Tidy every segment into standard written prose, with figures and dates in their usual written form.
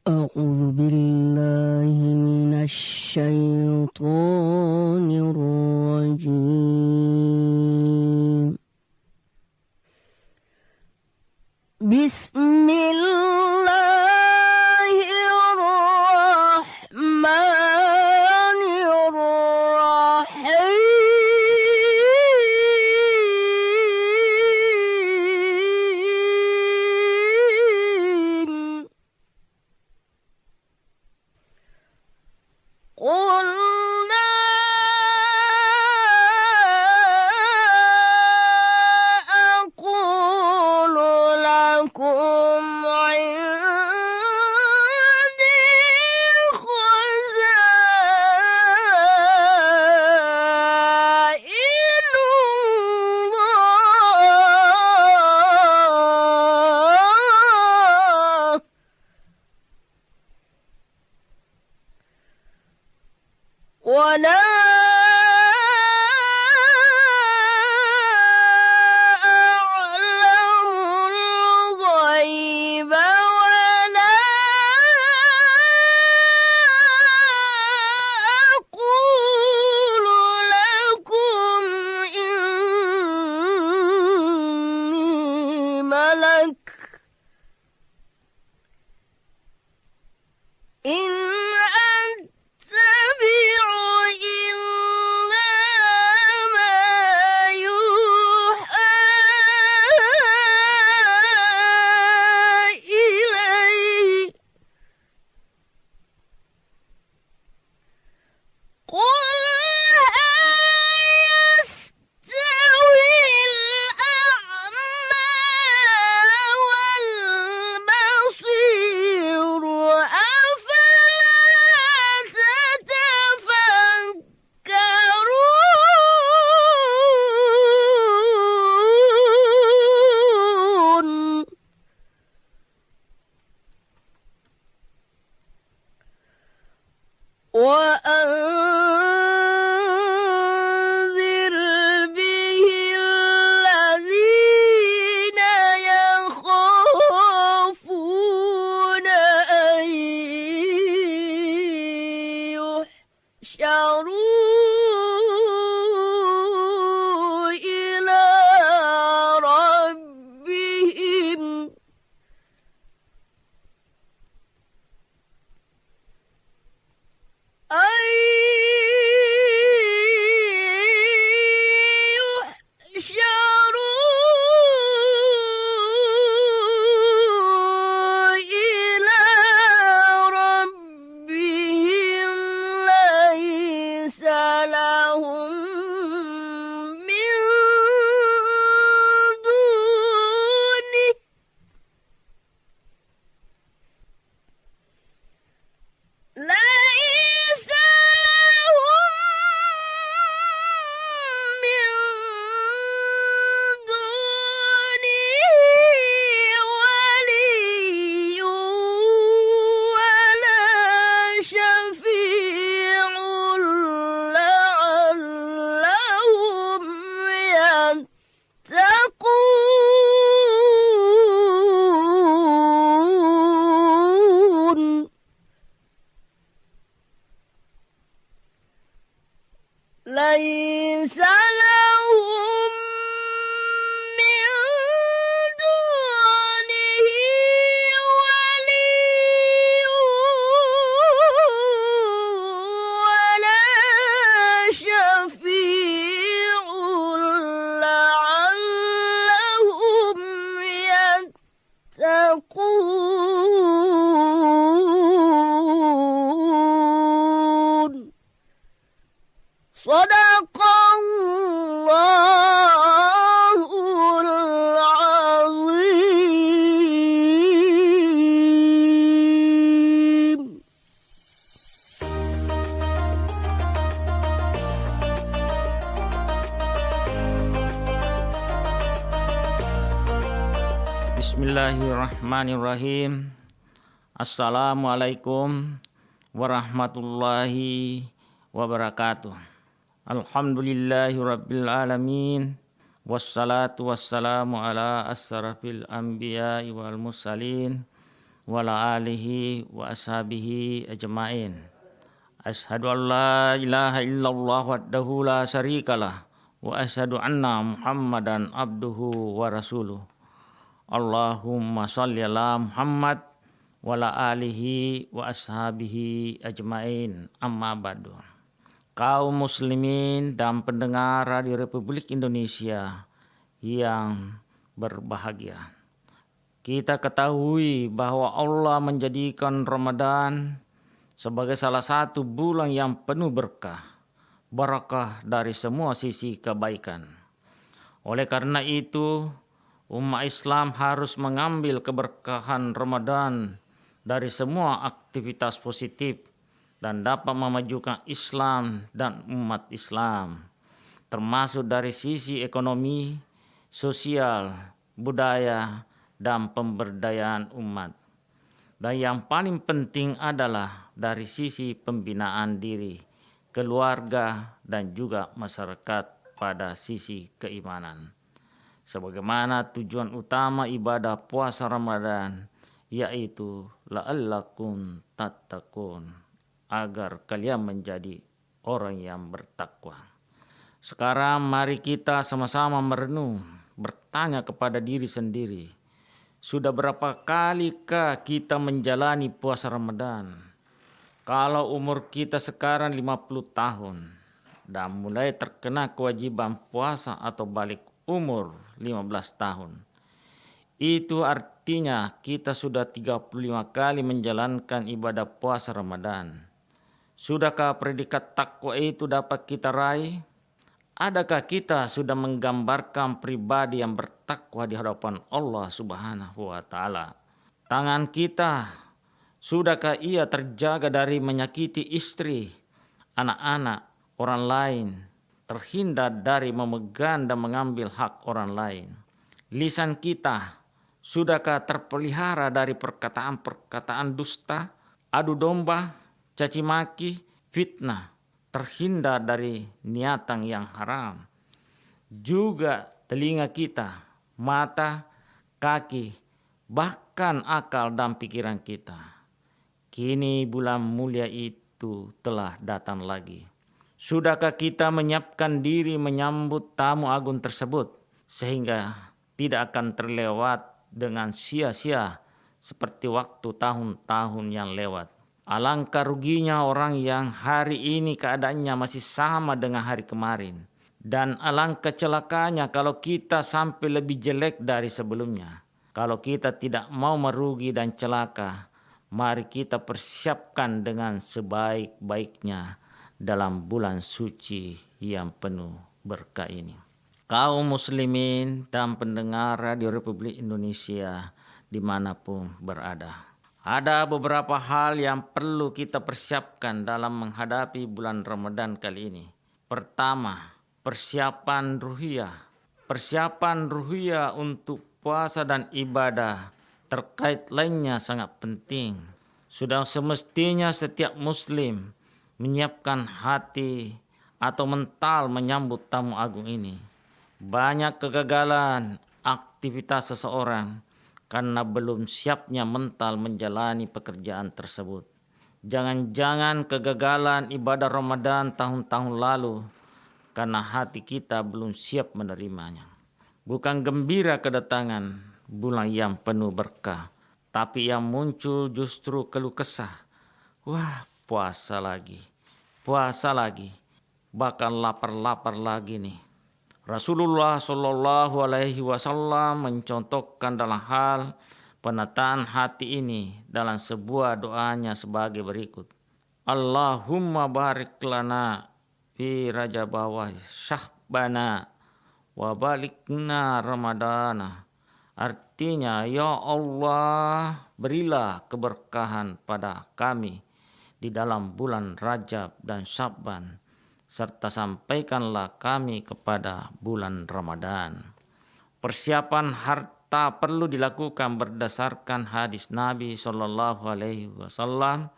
أعوذ بالله من الشيطان الرجيم. بسم الله الرحمن الرحيم. قل لا أقول لكم عندي خزائن الله ولا أعلم الغيب ولا أقول لكم إني ملك إن أتبع إلا ما يوحى إلي. قل هل يستوي الأعمى والبصير أفلا تتفكرون. وأنذر به الذين يخافون أن يحشروا إلى ربهم أن يحشروا إلى ربهم ليس لهم من دونه ليس لهم من دونه ولي ولا شفيع لعلهم يتقون. ليس لهم من دونه ولي ولا شفيع لعلهم يتقون. صدق الله العظيم. Bismillahirrahmanirrahim. Assalamualaikum warahmatullahi wabarakatuh. Alhamdulillahirabbil alamin. Wassalatu wassalamu ala asrafil anbiya'i wal mursalin wa ala alihi wa ashabihi ajma'in. Ashhadu an la ilaha illallah wahdahu la syarikalah wa ashhadu anna Muhammadan abduhu wa rasuluh. Allahumma shalli ala Muhammad wa ala alihi wa ashabihi ajma'in. Amma ba'du. Kaum muslimin dan pendengar Radio Republik Indonesia yang berbahagia. Kita ketahui bahwa Allah menjadikan Ramadan sebagai salah satu bulan yang penuh berkah, barakah dari semua sisi kebaikan. Oleh karena itu, umat Islam harus mengambil keberkahan Ramadan dari semua aktivitas positif dan dapat memajukan Islam dan umat Islam, termasuk dari sisi ekonomi, sosial, budaya, dan pemberdayaan umat. Dan yang paling penting adalah dari sisi pembinaan diri, keluarga, dan juga masyarakat pada sisi keimanan. Sebagaimana tujuan utama ibadah puasa Ramadan, yaitu la'allakum tattaqun, agar kalian menjadi orang yang bertakwa. Sekarang mari kita sama-sama merenung, bertanya kepada diri sendiri. Sudah berapa kalikah kita menjalani puasa Ramadan? Kalau umur kita sekarang 50 tahun dan mulai terkena kewajiban puasa atau balik umur 15 tahun. Itu artinya kita sudah 35 kali menjalankan ibadah puasa Ramadan. Sudahkah predikat takwa itu dapat kita raih? Adakah kita sudah menggambarkan pribadi yang bertakwa di hadapan Allah Subhanahu wa Ta'ala? Tangan kita, sudahkah ia terjaga dari menyakiti istri, anak-anak, orang lain, terhindar dari memegang dan mengambil hak orang lain? Lisan kita, sudahkah terpelihara dari perkataan-perkataan dusta, adu domba, caci maki, fitnah, terhindar dari niatan yang haram? Juga telinga kita, mata, kaki, bahkan akal dan pikiran kita. Kini bulan mulia itu telah datang lagi. Sudahkah kita menyiapkan diri menyambut tamu agung tersebut sehingga tidak akan terlewat dengan sia-sia seperti waktu tahun-tahun yang lewat? Alangkah ruginya orang yang hari ini keadaannya masih sama dengan hari kemarin. Dan alangkah celakanya kalau kita sampai lebih jelek dari sebelumnya. Kalau kita tidak mau merugi dan celaka, mari kita persiapkan dengan sebaik-baiknya dalam bulan suci yang penuh berkah ini. Kaum muslimin dan pendengar Radio Republik Indonesia dimanapun berada. Ada beberapa hal yang perlu kita persiapkan dalam menghadapi bulan Ramadan kali ini. Pertama, persiapan ruhiyah. Persiapan ruhiyah untuk puasa dan ibadah terkait lainnya sangat penting. Sudah semestinya setiap muslim menyiapkan hati atau mental menyambut tamu agung ini. Banyak kegagalan aktivitas seseorang karena belum siapnya mental menjalani pekerjaan tersebut. Jangan-jangan kegagalan ibadah Ramadan tahun-tahun lalu karena hati kita belum siap menerimanya. Bukan gembira kedatangan bulan yang penuh berkah, tapi yang muncul justru keluh kesah. Wah, puasa lagi, bahkan lapar-lapar lagi nih. Rasulullah Shallallahu Alaihi Wasallam mencontohkan dalam hal penataan hati ini dalam sebuah doanya sebagai berikut. Allahumma barik lana fi rajaba wa syahbana wa balikna ramadana. Artinya, ya Allah, berilah keberkahan pada kami di dalam bulan Rajab dan Sya'ban, serta sampaikanlah kami kepada bulan Ramadan. Persiapan harta perlu dilakukan berdasarkan hadis Nabi Shallallahu Alaihi Wasallam.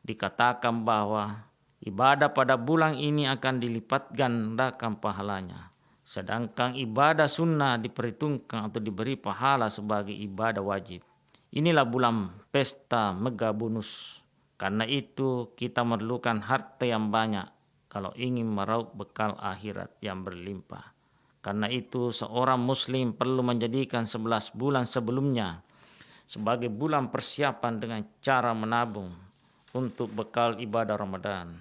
Dikatakan bahwa ibadah pada bulan ini akan dilipat gandakan pahalanya. Sedangkan ibadah sunnah diperhitungkan atau diberi pahala sebagai ibadah wajib. Inilah bulan pesta megabunus. Karena itu kita memerlukan harta yang banyak kalau ingin meraup bekal akhirat yang berlimpah. Karena itu seorang muslim perlu menjadikan 11 bulan sebelumnya sebagai bulan persiapan dengan cara menabung untuk bekal ibadah Ramadan.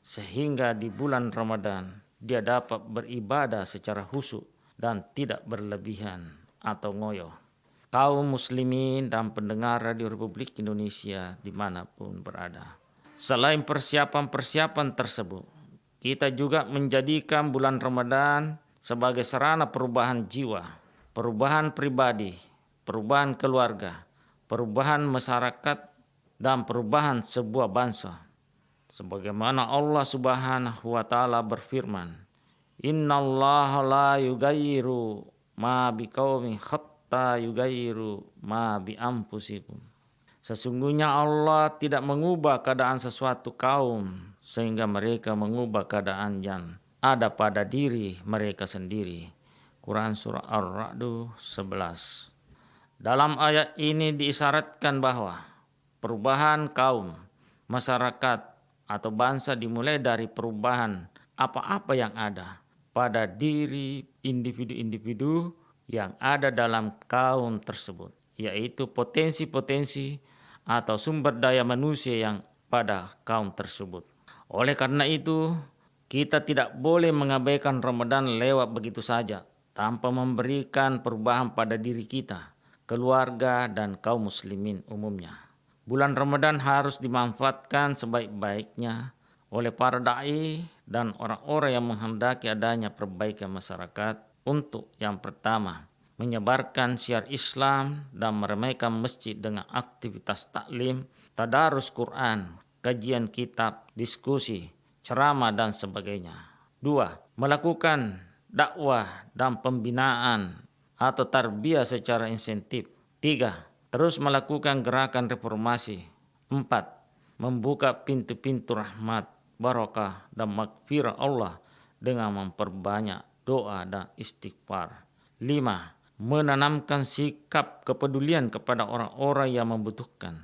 Sehingga di bulan Ramadan dia dapat beribadah secara khusyuk dan tidak berlebihan atau ngoyo. Kaum muslimin dan pendengar Radio Republik Indonesia dimanapun berada. Selain persiapan-persiapan tersebut, kita juga menjadikan bulan Ramadan sebagai sarana perubahan jiwa, perubahan pribadi, perubahan keluarga, perubahan masyarakat, dan perubahan sebuah bangsa. Sebagaimana Allah Subhanahu wa taala berfirman, "Innallaha la yughayyiru ma biqaumin hatta yughayyiru ma bi anfusikum." Sesungguhnya Allah tidak mengubah keadaan sesuatu kaum sehingga mereka mengubah keadaan yang ada pada diri mereka sendiri. Quran surah Ar-Ra'd 11. Dalam ayat ini diisyaratkan bahwa perubahan kaum, masyarakat atau bangsa dimulai dari perubahan apa-apa yang ada pada diri individu-individu yang ada dalam kaum tersebut, yaitu potensi-potensi atau sumber daya manusia yang pada kaum tersebut. Oleh karena itu, kita tidak boleh mengabaikan Ramadan lewat begitu saja tanpa memberikan perubahan pada diri kita, keluarga, dan kaum muslimin umumnya. Bulan Ramadan harus dimanfaatkan sebaik-baiknya oleh para da'i dan orang-orang yang menghendaki adanya perbaikan masyarakat untuk yang pertama, menyebarkan syiar Islam dan meramaikan masjid dengan aktivitas taklim, tadarus Quran, kajian kitab, diskusi, ceramah dan sebagainya. 2. Melakukan dakwah dan pembinaan atau tarbiyah secara insentif. 3. Terus melakukan gerakan reformasi. 4. Membuka pintu-pintu rahmat, barakah dan maghfirah Allah dengan memperbanyak doa dan istighfar. 5. Menanamkan sikap kepedulian kepada orang-orang yang membutuhkan.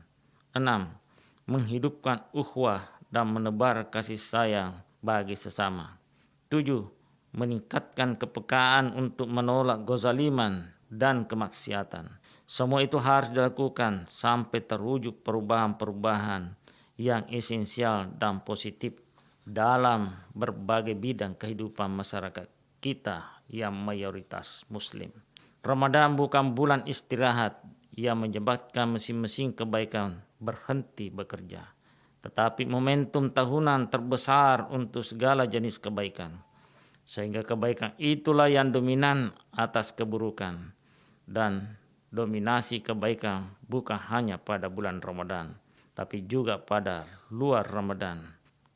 6. Menghidupkan ukhuwah dan menebar kasih sayang bagi sesama. 7. Meningkatkan kepekaan untuk menolak kezaliman dan kemaksiatan. Semua itu harus dilakukan sampai terwujud perubahan-perubahan yang esensial dan positif dalam berbagai bidang kehidupan masyarakat kita yang mayoritas muslim. Ramadan bukan bulan istirahat yang menyebabkan mesin-mesin kebaikan berhenti bekerja, tetapi momentum tahunan terbesar untuk segala jenis kebaikan. Sehingga kebaikan itulah yang dominan atas keburukan, dan dominasi kebaikan bukan hanya pada bulan Ramadan, tapi juga pada luar Ramadan.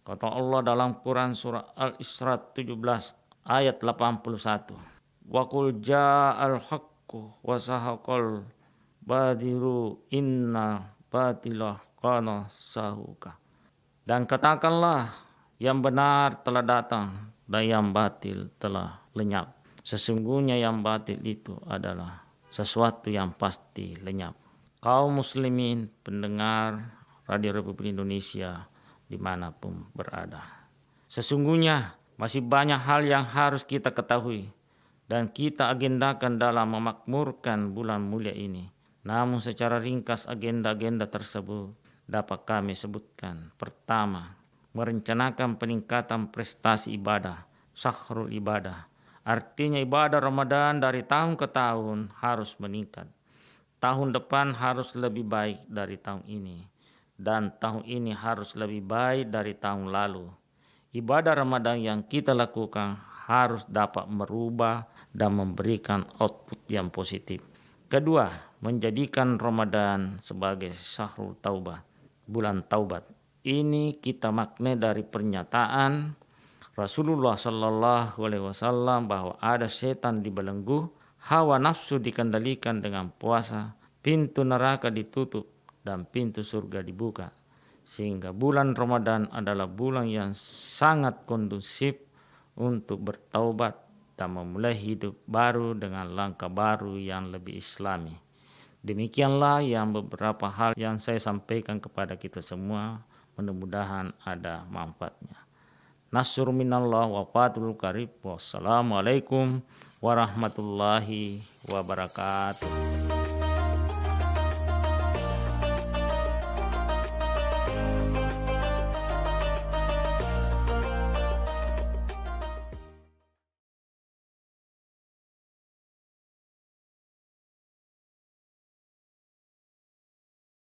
Kata Allah dalam Quran surah Al-Isra 17 ayat 81. Wa qul ja'al haqqu wa sahaqal badiru inna batilah kana sahuka. Dan katakanlah yang benar telah datang dan yang batil telah lenyap. Sesungguhnya yang batil itu adalah sesuatu yang pasti lenyap. Kaum muslimin pendengar Radio Republik Indonesia dimanapun berada. Sesungguhnya masih banyak hal yang harus kita ketahui dan kita agendakan dalam memakmurkan bulan mulia ini. Namun secara ringkas agenda-agenda tersebut dapat kami sebutkan. Pertama, merencanakan peningkatan prestasi ibadah, syahrul ibadah. Artinya ibadah Ramadan dari tahun ke tahun harus meningkat. Tahun depan harus lebih baik dari tahun ini. Dan tahun ini harus lebih baik dari tahun lalu. Ibadah Ramadan yang kita lakukan harus dapat merubah dan memberikan output yang positif. Kedua, menjadikan Ramadan sebagai syahrul taubah, bulan taubat. Ini kita maknai dari pernyataan Rasulullah Sallallahu Alaihi Wasallam bahwa ada setan dibelenggu, hawa nafsu dikendalikan dengan puasa, pintu neraka ditutup dan pintu surga dibuka. Sehingga bulan Ramadan adalah bulan yang sangat kondusif untuk bertaubat dan memulai hidup baru dengan langkah baru yang lebih islami. Demikianlah yang beberapa hal yang saya sampaikan kepada kita semua. Mudah-mudahan ada manfaatnya. Nasrul minallah wa fathul qarib. Wassalamualaikum warahmatullahi wabarakatuh.